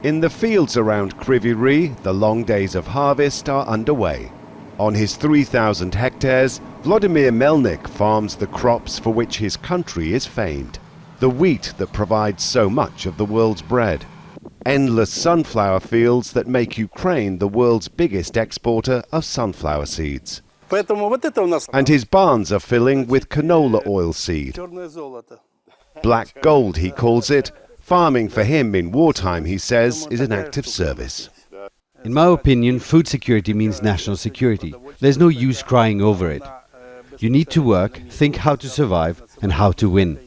In the fields around Kryvyi Rih, the long days of harvest are underway. On his 3,000 hectares, Vladimir Melnik farms the crops for which his country is famed. The wheat that provides so much of the world's bread. Endless sunflower fields that make Ukraine the world's biggest exporter of sunflower seeds. And his barns are filling with canola oil seed. Black gold, he calls it. Farming for him in wartime, he says, is an act of service. In my opinion, food security means national security. There's no use crying over it. You need to work, think how to survive and how to win.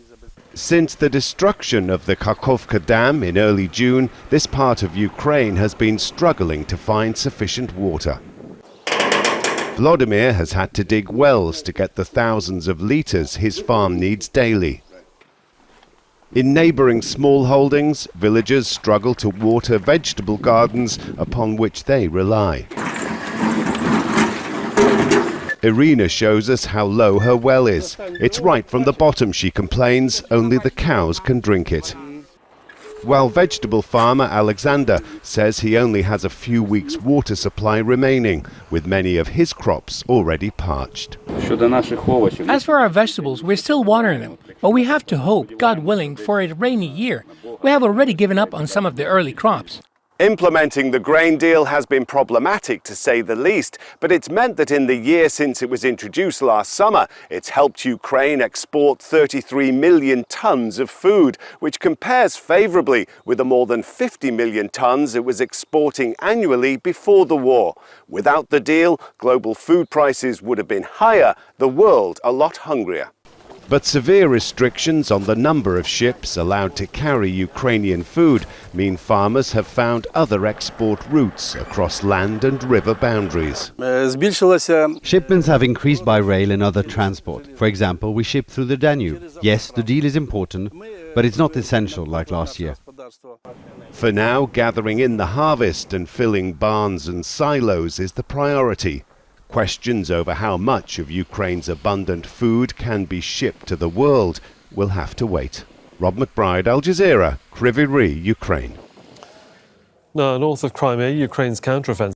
Since the destruction of the Kakhovka Dam in early June, this part of Ukraine has been struggling to find sufficient water. Vladimir has had to dig wells to get the thousands of litres his farm needs daily. In neighbouring smallholdings, villagers struggle to water vegetable gardens upon which they rely. Irina shows us how low her well is. It's right from the bottom, she complains, only the cows can drink it. While vegetable farmer Alexander says he only has a few weeks' water supply remaining, with many of his crops already parched. As for our vegetables, we're still watering them, but we have to hope, God willing, for a rainy year. We have already given up on some of the early crops. Implementing the grain deal has been problematic, to say the least, but it's meant that in the year since it was introduced last summer, it's helped Ukraine export 33 million tons of food, which compares favourably with the more than 50 million tons it was exporting annually before the war. Without the deal, global food prices would have been higher, the world a lot hungrier. But severe restrictions on the number of ships allowed to carry Ukrainian food mean farmers have found other export routes across land and river boundaries. Shipments have increased by rail and other transport. For example, we ship through the Danube. Yes, the deal is important, but it's not essential like last year. For now, gathering in the harvest and filling barns and silos is the priority. Questions over how much of Ukraine's abundant food can be shipped to the world will have to wait. Rob McBride, Al Jazeera, Kryvyi Rih, Ukraine. Now, north of Crimea, Ukraine's counteroffensive